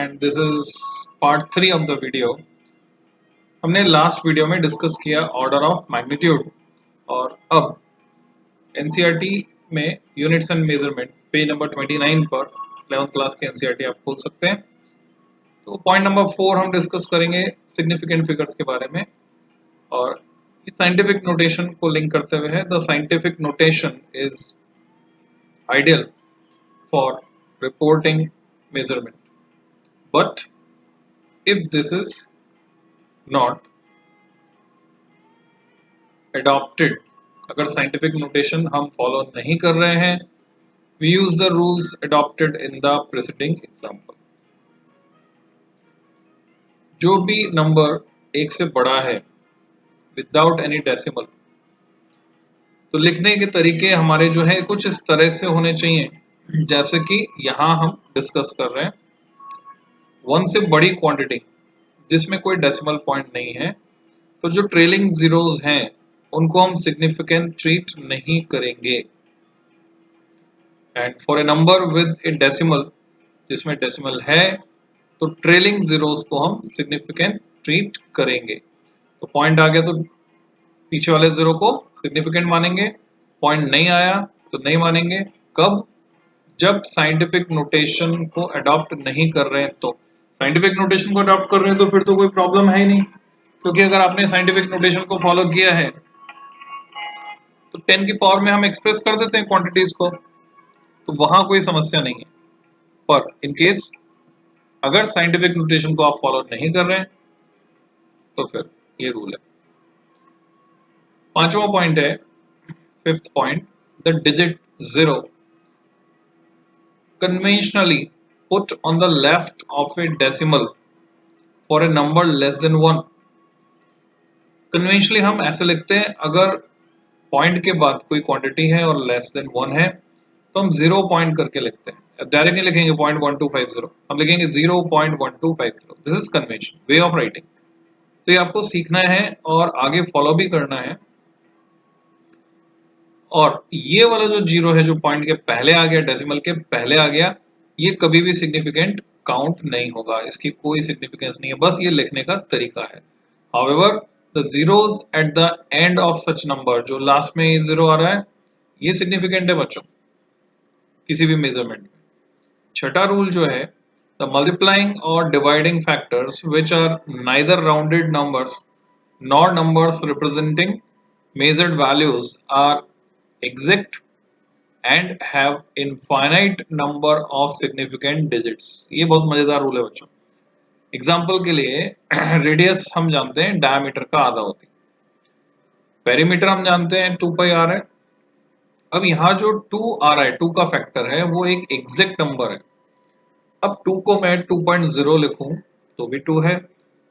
and this is part 3 of the video। हमने last video में discuss किया order of magnitude और अब एनसीईआरटी में units and measurement page number 29 पर 11th क्लास के एनसीईआरटी आप खोल सकते हैं। तो पॉइंट नंबर 4 हम डिस्कस करेंगे सिग्निफिकेंट फिगर्स के बारे में और साइंटिफिक नोटेशन को लिंक करते हुए है। The scientific notation is ideal for reporting measurement, but if this is not adopted, अगर scientific notation हम follow नहीं कर रहे हैं, we use the rules adopted in the preceding example। जो भी नंबर एक से बड़ा है without any decimal, तो लिखने के तरीके हमारे जो है कुछ इस तरह से होने चाहिए जैसे कि यहां हम डिस्कस कर रहे हैं। 1 से बड़ी क्वांटिटी जिसमें कोई डेसिमल पॉइंट नहीं है, तो जो ट्रेलिंग जीरोस हैं उनको हम सिग्निफिकेंट ट्रीट नहीं करेंगे। And for a number with A decimal, जिसमें डेसिमल है, तो ट्रेलिंग जीरोस को हम सिग्निफिकेंट ट्रीट करेंगे। तो पॉइंट आ गया तो पीछे वाले जीरो को सिग्निफिकेंट मानेंगे, पॉइंट नहीं आया तो नहीं मानेंगे। कब? जब साइंटिफिक नोटेशन को अडॉप्ट नहीं कर रहे हैं। तो साइंटिफिक नोटेशन को अडॉप्ट कर रहे हैं तो फिर तो कोई प्रॉब्लम है ही नहीं, क्योंकि अगर आपने साइंटिफिक नोटेशन को फॉलो किया है तो 10 की पावर में हम एक्सप्रेस कर देते हैं क्वांटिटीज को, तो वहां कोई समस्या नहीं है। पर इन केस अगर साइंटिफिक नोटेशन को आप फॉलो नहीं कर रहे हैं तो फिर ये रूल है। 5वां पॉइंट है, 5th point, the digit 0 conventionally put on the left of a decimal for a number less than 1। conventionally हम ऐसे लिखते हैं, अगर पॉइंट के बाद कोई क्वांटिटी है और लेस देन 1 है तो हम 0 पॉइंट करके लिखते हैं। डायरेक्ट नहीं लिखेंगे 0.1250, हम लिखेंगे 0.1250। This is convention, way of writing. तो ये आपको सीखना है और आगे फॉलो भी करना है। और ये वाला जो जीरो है जो पॉइंट के पहले आ गया, डेसिमल के पहले आ गया, ये कभी भी सिग्निफिकेंट काउंट नहीं होगा, इसकी कोई सिग्निफिकेंस नहीं है, बस ये लिखने का तरीका है। However the zeros at the end of such number, जो लास्ट में ये जीरो आ रहा है, ये सिग्निफिकेंट है बच्चों किसी भी मेजरमेंट में। छठा रूल जो है, द मल्टीप्लाइंग और dividing factors which are neither rounded numbers nor numbers representing measured values are exact and have infinite number of significant digits। ये बहुत मजेदार रूल है बच्चों। एग्जाम्पल के लिए रेडियस हम जानते हैं डायमीटर का आधा होती है, पेरीमीटर हम जानते हैं 2 पाई r है। अब यहाँ जो 2 आ रहा है, 2 का फैक्टर है, वो एक एग्जैक्ट नंबर है। अब 2 को मैं 2.0 लिखूं तो भी 2 है,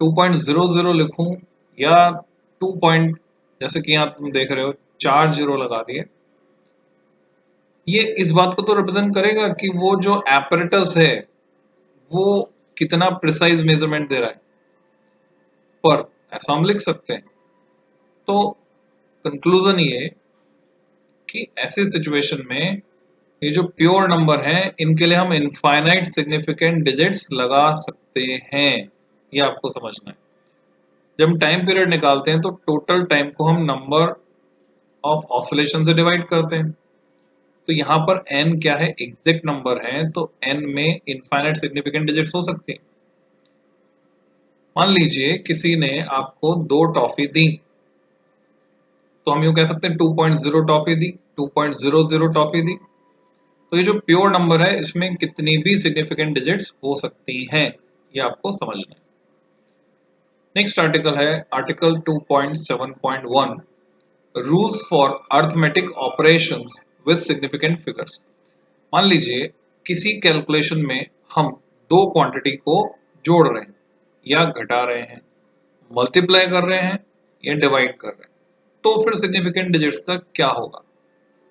2.00 लिखूं या 2 पॉइंट, जैसे कि यहाँ तुम देख रहे हो 4 जीरो लगा दिए, ये इस बात को तो रिप्रेजेंट करेगा कि वो जो एपरेटस है वो कितना प्रिसाइज मेजरमेंट दे रहा है। पर ऐसा हम लिख सकते हैं। तो कंक्लूजन ये कि ऐसी सिचुएशन में ये जो प्योर नंबर हैं इनके लिए हम इनफाइनाइट सिग्निफिकेंट डिजिट्स लगा सकते हैं, ये आपको समझना है। जब हम टाइम पीरियड निकालते हैं तो टोटल टाइम को हम नंबर ऑफ ऑसिलेशन से डिवाइड करते हैं। तो यहाँ पर n क्या है, एग्जैक्ट नंबर है, तो n में इनफाइनाइट सिग्निफिकेंट डिजिट्स हो सकती हैं। मान लीजिए किसी ने आपको 2 टॉफी दी, तो हम यूं कह सकते हैं 2.0 टॉफी दी, 2.00 टॉफी दी। तो ये जो प्योर नंबर है इसमें कितनी भी सिग्निफिकेंट डिजिट्स हो सकती हैं, ये आपको समझना है। नेक्स्ट आर्टिकल है article 2.7.1, rules for arithmetic operations with significant figures. मान लीजिए किसी कैलकुलेशन में हम 2 क्वांटिटी को जोड़ रहे हैं या घटा रहे हैं, मल्टीप्लाई कर रहे हैं या डिवाइड कर रहे हैं, तो फिर सिग्निफिकेंट डिजिट्स का क्या होगा।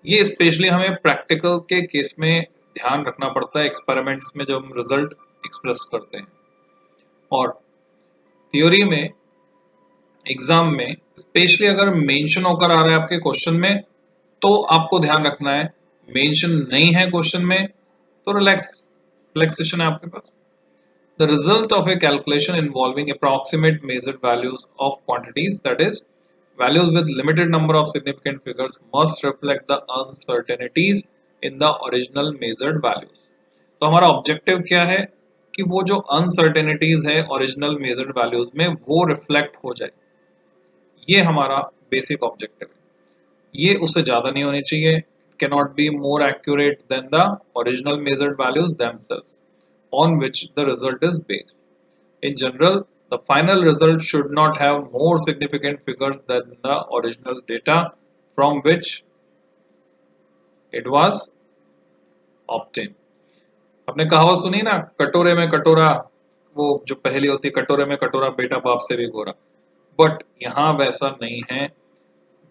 ये स्पेशली हमें प्रैक्टिकल के केस में ध्यान रखना पड़ता है, एक्सपेरिमेंट्स में जब हम रिजल्ट एक्सप्रेस करते हैं। और थ्योरी में, एग्जाम में स्पेशली अगर मेंशन होकर आ रहा है आपके क्वेश्चन में, तो आपको ध्यान रखना है। मेंशन नहीं है क्वेश्चन में तो रिलैक्सेशन है आपके पास। The result of a calculation involving approximate measured values of quantities, that is, values with limited number of significant figures, must reflect the uncertainties in the original measured values. तो हमारा objective क्या है कि वो जो uncertainties है original measured values में वो रिफ्लेक्ट हो जाए, ये हमारा बेसिक ऑब्जेक्टिव है। ये उससे ज्यादा नहीं होनी चाहिए, cannot be more accurate than the original measured values themselves on which the result is based. In general, the final result should not have more significant figures than the original data from which it was obtained. आपने कहावत सुनी ना, कटोरे में कटोरा, वो जो पहली होती है, कटोरे में कटोरा बेटा बाप से भी गोरा। बट यहाँ वैसा नहीं है।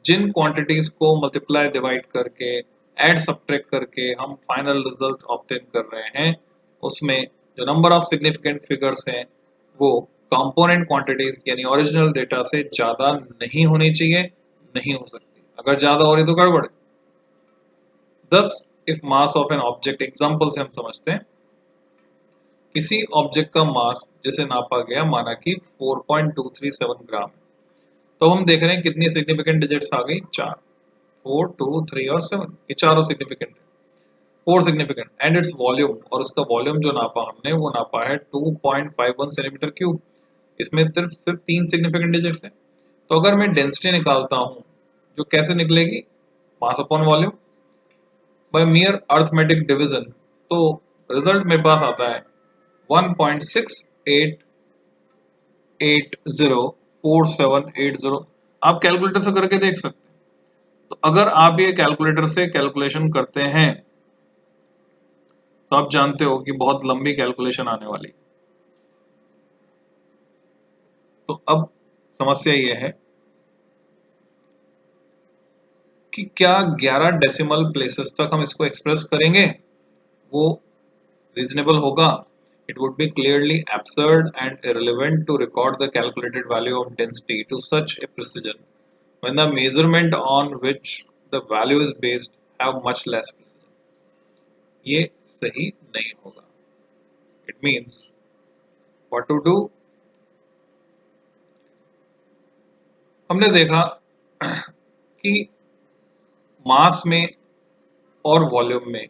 जिन क्वांटिटीज को मल्टीप्लाई डिवाइड करके ऐड सब्ट्रैक्ट करके हम फाइनल रिजल्ट ऑब्टेन कर रहे हैं, उसमें जो नंबर ऑफ सिग्निफिकेंट फिगर्स हैं वो कंपोनेंट क्वांटिटीज यानी ओरिजिनल डेटा से ज्यादा नहीं होनी चाहिए, नहीं हो सकती। अगर ज्यादा हो रही तो गड़बड़। Thus, if mass of an object, example से हम समझते हैं, किसी ऑब्जेक्ट का मास जिसे नापा गया माना कि 4.237 ग्राम, तो हम देख रहे हैं कितनी सिग्निफिकेंट डिजिट्स आ गई, 4, 4, 2, 3 और 7, ये चारों सिग्निफिकेंट है, 4 सिग्निफिकेंट। एंड इट्स वॉल्यूम, और उसका वॉल्यूम जो नापा हमने वो नापा है 2.51 सेंटीमीटर क्यूब। इसमें सिर्फ 3 सिग्निफिकेंट डिजिट्स हैं। तो अगर मैं डेंसिटी निकालता हूं, जो कैसे निकलेगी, mass upon volume by मियर arithmetic division, तो रिजल्ट मेरे पास आता है 1.68804780। आप कैलकुलेटर से करके देख सकते हैं। तो अगर आप ये कैलकुलेटर से कैलकुलेशन करते हैं तो आप जानते हो कि बहुत लंबी कैलकुलेशन आने वाली। तो अब समस्या ये है कि क्या 11 डेसिमल प्लेसेस तक हम इसको एक्सप्रेस करेंगे, वो रीजनेबल होगा? It would be clearly absurd and irrelevant to record the calculated value of density to such a precision when the measurement on which the value is based have much less precision. ये सही नहीं होगा। It means what to do? हमने देखा कि मास में और volume में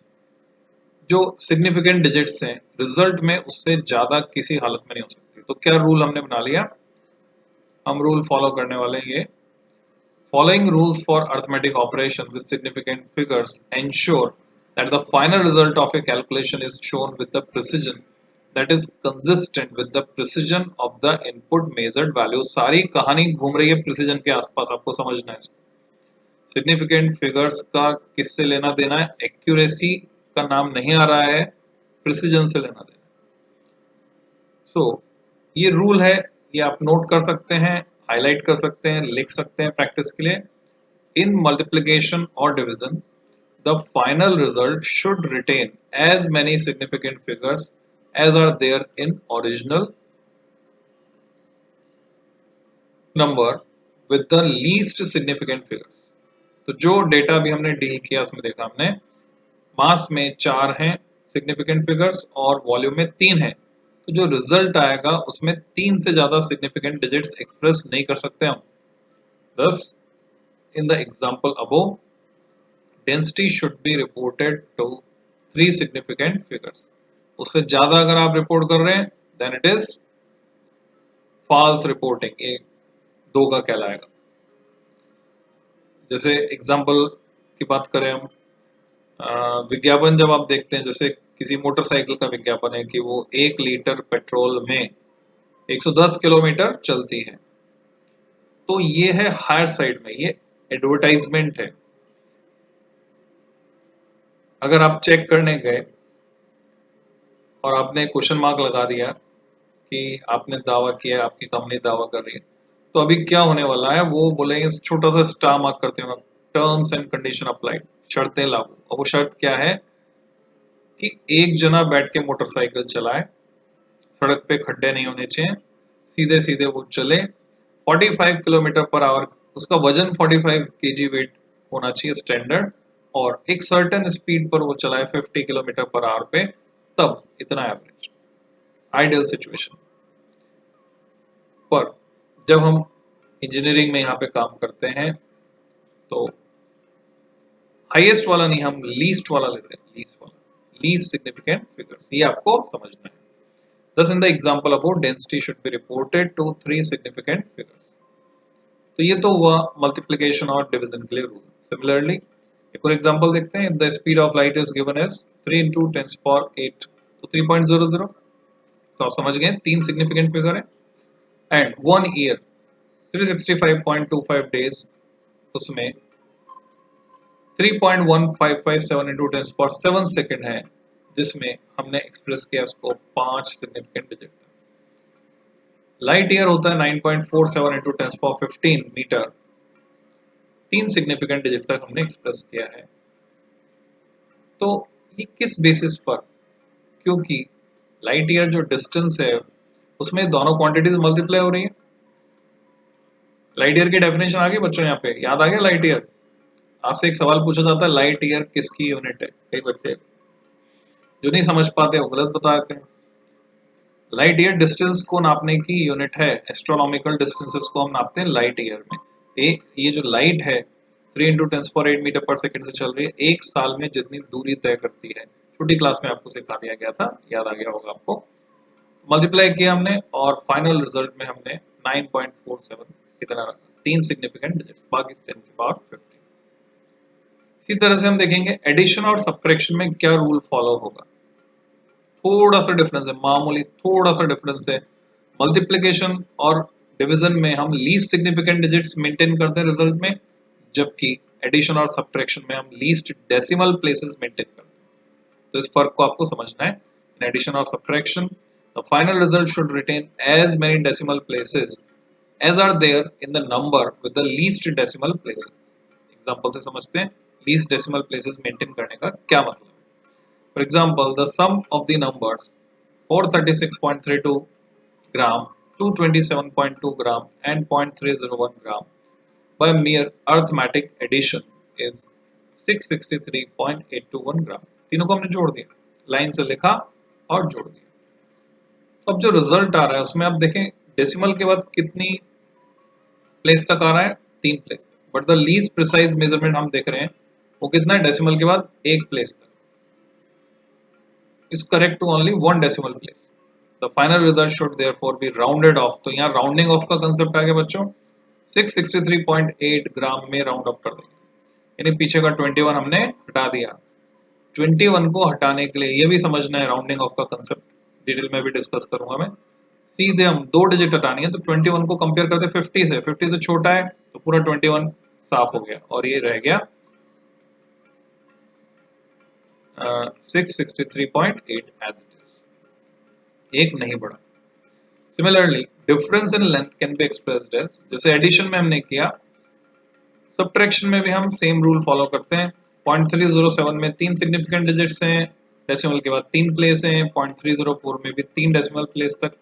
जो सिग्निफिकेंट डिजिट्स हैं रिजल्ट में उससे ज्यादा किसी हालत में नहीं हो सकती। तो क्या रूल हमने बना लिया, हम रूल फॉलो करने वाले हैं ये, following rules for arithmetic operation with significant figures ensure that the final result of A calculation is shown with the precision that is consistent with the precision of the input measured value. सारी कहानी घूम रही है precision के आसपास, आपको समझना है। सिग्निफिकेंट फिगर्स का किससे लेना देना है, एक्यूरेसी का नाम नहीं आ रहा है, प्रिसिजन से लेना देना। सो ये रूल है, ये आप नोट कर सकते हैं, हाईलाइट कर सकते हैं, लिख सकते हैं प्रैक्टिस के लिए। इन मल्टीप्लिकेशन और division the final result should retain as many significant figures as are there in original number with the least significant figures. तो जो डेटा भी हमने डील किया उसमें देखा हमने मास में 4 हैं सिग्निफिकेंट फिगर्स और वॉल्यूम में 3 है, तो जो रिजल्ट आएगा उसमें 3 से ज्यादा सिग्निफिकेंट डिजिट्स एक्सप्रेस नहीं कर सकते हम। Thus, in the example above, density should be reported to 3 significant figures. उससे ज्यादा अगर आप रिपोर्ट कर रहे हैं then it is false reporting, ये 2 का कहलाएगा। जैसे एग्जाम्पल की बात करें हम, विज्ञापन जब आप देखते हैं, जैसे किसी मोटरसाइकिल का विज्ञापन है कि वो 1 लीटर पेट्रोल में 110 किलोमीटर चलती है, तो ये है हायर साइड में, ये एडवर्टाइजमेंट है। अगर आप चेक करने गए और आपने क्वेश्चन मार्क लगा दिया कि आपने दावा किया, आपकी कंपनी दावा कर रही है, तो अभी क्या होने वाला है, वो बोलेंगे छोटा सा स्टार मार्क करते हैं, टर्म्स एंड कंडीशन अप्लाइड, शर्तें लागू। और वो शर्त क्या है कि एक जना बैठ के मोटरसाइकिल चलाए, सड़क पे खड्डे नहीं होने चाहिए, सीधे सीधे वो चले, 45 किलोमीटर पर आवर, उसका वजन 45 केजी वेट होना चाहिए स्टैंडर्ड, और एक सर्टेन स्पीड पर वो चलाए 50 किलोमीटर पर आवर पे, तब इतना एवरेज। Ideal situation. पर जब हम इंजीनियरिंग में यहाँ पे काम करते हैं तो हाईएस्ट वाला नहीं, हम लीस्ट वाला लेते हैं, लीस्ट वाला, लीस्ट सिग्निफिकेंट फिगर्स, ये आपको समझना है। Thus in the example above, density should be reported to three significant figures. तो ये तो हुआ मल्टीप्लिकेशन और डिवीजन के लिए रूल। सिमिलरली एक और एग्जांपल देखते हैं। The speed of light is given as 3 × 10⁸ तो 3.00, तो आप समझ गए तीन सिग्निफिकेंट फिगर है। एंड 1 ईयर 365.25 डेज, उसमें 3.1557 × 10⁷ सेकंड है, जिसमें हमने एक्सप्रेस किया उसको 5 सिग्निफिकेंट डिजिट। लाइट ईयर होता है 9.47 × 10⁻15 मीटर, 3 सिग्निफिकेंट डिजिट तक हमने एक्सप्रेस किया है। तो ये किस बेसिस पर? क्योंकि लाइट ईयर जो डिस्टेंस है उसमें दोनों क्वांटिटीज मल्टीप्लाई हो रही है। लाइट ईयर की डेफिनेशन आ गई बच्चों, यहाँ पे याद आ गया लाइट ईयर? आपसे एक सवाल पूछा जाता है, लाइट ईयर किसकी यूनिट है? कई बच्चे जो नहीं समझ पाते वो गलत बता देते हैं। लाइट ईयर डिस्टेंस को नापने की यूनिट है, एस्ट्रोनॉमिकल डिस्टेंसेस को हम नापते हैं लाइट ईयर में। ये जो लाइट है 3 × 10⁸ मीटर पर सेकंड से चल रही है, एक साल में जितनी दूरी तय करती है, छोटी क्लास में आपको सिखा दिया गया था, याद आ गया होगा आपको। मल्टीप्लाई किया हमने और फाइनल रिजल्ट में हमने 9.47 इतना रखा, 3 सिग्निफिकेंट डिजिट्स, बाकी 10 की पावर 15। इसी तरह से हम देखेंगे एडिशन और सब्ट्रैक्शन में क्या रूल फॉलो होगा। थोड़ा सा डिफरेंस है, मामूली थोड़ा सा डिफरेंस है। मल्टीप्लिकेशन और डिवीजन में हम लीस्ट सिग्निफिकेंट डिजिट्स मेंटेन करते हैं रिजल्ट में, जबकि एडिशन और सब्ट्रैक्शन में हम लीस्ट डेसिमल प्लेसेस मेंटेन करते हैं। तो इस फर्क को आपको समझना है। इन एडिशन और subtraction the final result should retain as many decimal places as are there in the number with the least decimal places. Example से समझते हैं लीस्ट डेसिमल प्लेसेस मेंटेन करने का क्या मतलब है। For example, the sum of the numbers 436.32 gram, 227.2 gram and 0.301 gram by mere arithmetic addition is 663.821 gram. तीनों को हमने जोड़ दिया, लाइन से लिखा और जोड़ दिया। अब जो रिजल्ट आ रहा है उसमें आप देखें डेसिमल के बाद कितनी प्लेस तक आ रहा है, 3 प्लेस तक। But the least precise measurement हम देख रहे हैं वो कितना है, डेसिमल के बाद 1 प्लेस तक। is correct to only one decimal place. The final result should therefore be rounded off. तो यहाँ राउंडिंग ऑफ का कंसेप्ट आ गया बच्चों, 663.8 ग्राम में राउंड अप कर देंगे, यानी पीछे का 21 हमने हटा दिया। 21 को हटाने के लिए ये भी समझना है राउंडिंग ऑफ का कंसेप्ट, डिटेल में भी डिस्कस करूंगा मैं। सीधे हम 2 डिजिट हटानी है, तो 21 को कंपेयर करते 50 से, 50 से छोटा है तो पूरा 21 साफ हो गया और ये रह गया 663.8 as it is, एक नहीं बढ़ा। Similarly, difference in length can be expressed as, जैसे एडिशन में हमने किया, सब्ट्रैक्शन में भी हम सेम रूल फॉलो करते हैं। 0.307 में 3 सिग्निफिकेंट डिजिट्स हैं, डेसिमल के बाद 3 प्लेस हैं, 0.304 में भी 3 डेसिमल प्लेस तक।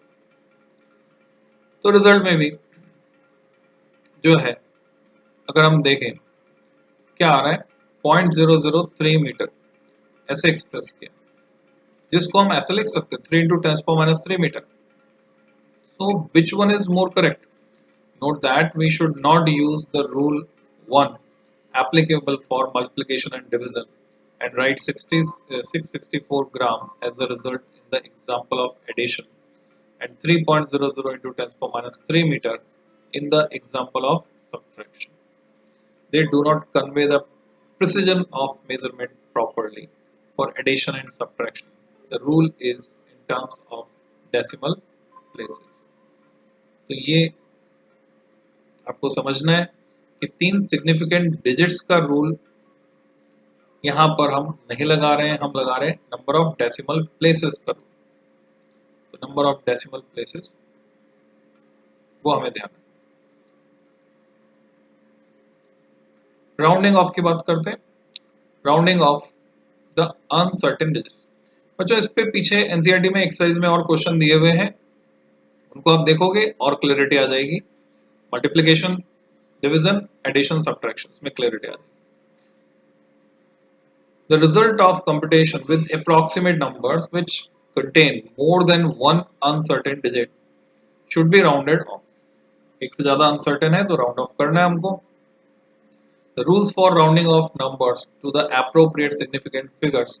तो रिजल्ट में भी जो है अगर हम देखें क्या आ रहा है, 0.003 मीटर ऐसे एक्सप्रेस किया, जिसको हम ऐसे लिख सकते हैं 3 × 10⁻³ metre. So which one is more correct? Note that we should not use the rule 1 applicable for multiplication and division and write 664 gram as the result in the example of addition and 3.00 × 10⁻³ meter in the example of subtraction. They do not convey the precision of measurement properly. For addition and subtraction, the rule is in terms of decimal places. तो ये आपको समझना है कि 3 significant digits का rule यहाँ पर हम नहीं लगा रहे हैं, हम लगा रहे हैं नंबर ऑफ डेसिमल प्लेसेस का रूल। तो नंबर ऑफ डेसिमल प्लेसेस वो हमें ध्यान है। राउंडिंग ऑफ की बात करते हैं, rounding off the uncertain digits. बच्चों इस पे पीछे एनसीईआरटी में एक्सरसाइज में और क्वेश्चन दिए हुए हैं, उनको आप देखोगे और क्लैरिटी आ जाएगी। मल्टीप्लिकेशन, डिवीजन, एडिशन, सब्ट्रैक्शन में क्लैरिटी आ जाएगी। The result of computation with approximate numbers which contain more than one uncertain digit should be rounded off. एक से ज्यादा uncertain है तो round off करना है हमको. The rules for rounding off numbers to the appropriate significant figures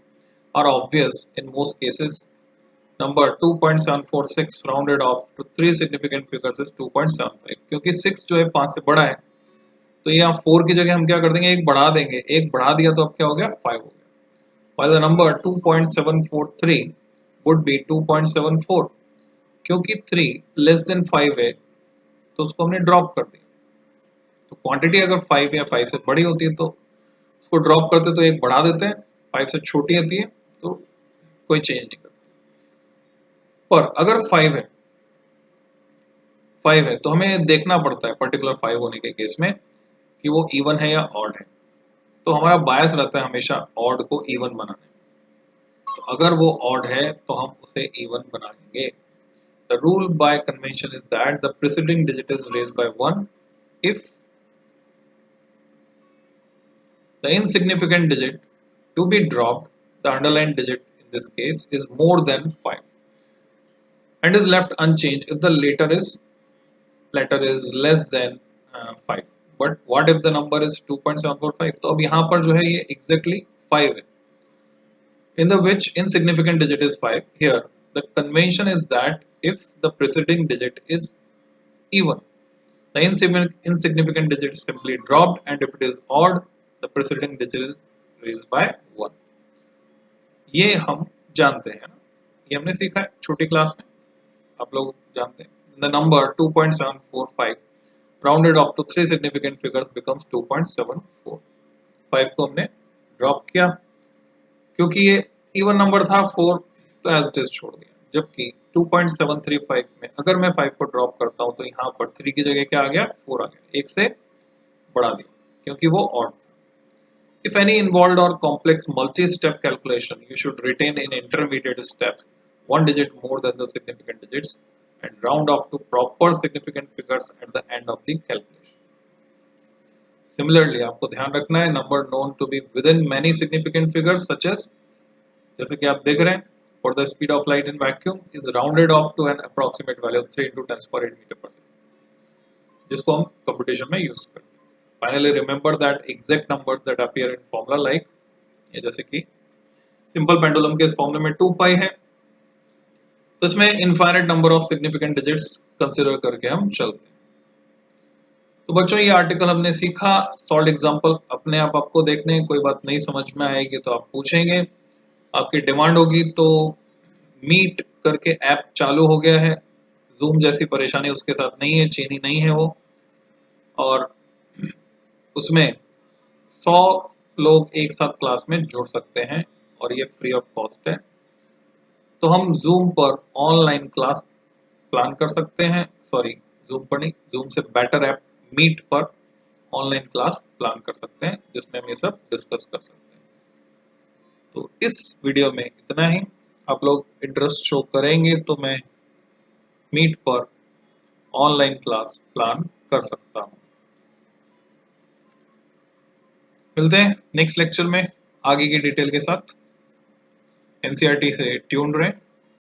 are obvious in most cases. Number 2.746 rounded off to three significant figures is 2.75. क्योंकि 6 जो है 5 से बड़ा है तो यहाँ 4 की जगह हम क्या कर देंगे, एक बढ़ा देंगे. एक बढ़ा दिया तो अब क्या हो गया, 5 हो गया. While the number 2.743 would be 2.74. क्योंकि 3 लेस देन 5 है तो उसको हमने ड्रॉप कर दिया. तो क्वांटिटी अगर 5 या 5 से बड़ी होती है तो उसको ड्रॉप करते तो एक बढ़ा देते हैं. 5 से छोटी होती है तो कोई चेंज नहीं करते. पर अगर 5 है तो हमें देखना पड़ता है पर्टिकुलर 5 होने के केस में कि वो इवन है या ऑड है. तो हमारा बायस रहता है हमेशा ऑड को इवन बनाने. तो अगर वो ऑड है तो हम उसे इवन बनाएंगे. The rule by convention is that the preceding digit is raised bye 1 if the insignificant digit to be dropped, the underlying digit in this case, is more than 5 and is left unchanged if the latter is less than 5. But what if the number is 2.745? तो अब यहाँ पर जो है ये exactly 5 है. In the which insignificant digit is 5. Here the convention is that if the preceding digit is even, the insignificant digit is simply dropped, and if it is odd, the preceding digit is raised by 1. ये हम जानते हैं, ये हमने सीखा है छोटी class में, आप लोग जानते हैं. The number 2.745 rounded off to three significant figures becomes 2.74. 5 को हमने ड्रॉप किया क्योंकि ये इवन नंबर था 4 तो एज इट इज छोड़ दिया. जबकि 2.735 में अगर मैं 5 को ड्रॉप करता हूं तो यहाँ पर 3 की जगह क्या आ गया, 4 आ गया. एक से बढ़ा दिया क्योंकि वो odd. If any involved or complex multi-step calculation, you should retain in intermediate steps one digit more than the significant digits and round off to proper significant figures at the end of the calculation. Similarly, आपको ध्यान रखना है number known to be within many significant figures such as, जैसे कि आप देख रहे हैं, for the speed of light in vacuum is rounded off to an approximate value of 3 into 10 power 8 meter per second, जिसको हम computation में use करते हैं. Finally, remember that exact numbers that appear in formula like, ये जैसे कि simple pendulum के इस फॉर्मूले में 2 पाई है तो इसमें infinite number of significant digits consider करके हम चलते हैं. तो बच्चों ये आर्टिकल हमने सीखा. सॉल्व एग्जांपल अपने आप आपको देखने, कोई बात नहीं समझ में आएगी तो आप पूछेंगे, आपकी डिमांड होगी तो. मीट करके ऐप चालू हो गया है, जूम जैसी परेशानी उसके साथ नहीं है, चीनी नहीं है वो, और उसमें 100 लोग एक साथ क्लास में जुड़ सकते हैं और ये फ्री ऑफ कॉस्ट है. तो हम जूम पर ऑनलाइन क्लास प्लान कर सकते हैं, सॉरी जूम पर नहीं, जूम से बेटर ऐप मीट पर ऑनलाइन क्लास प्लान कर सकते हैं जिसमें हम ये सब डिस्कस कर सकते हैं. तो इस वीडियो में इतना ही. आप लोग इंटरेस्ट शो करेंगे तो मैं मीट पर ऑनलाइन क्लास प्लान कर सकता हूँ. मिलते हैं नेक्स्ट लेक्चर में आगे की डिटेल के साथ. एनसीईआरटी से ट्यून रहें.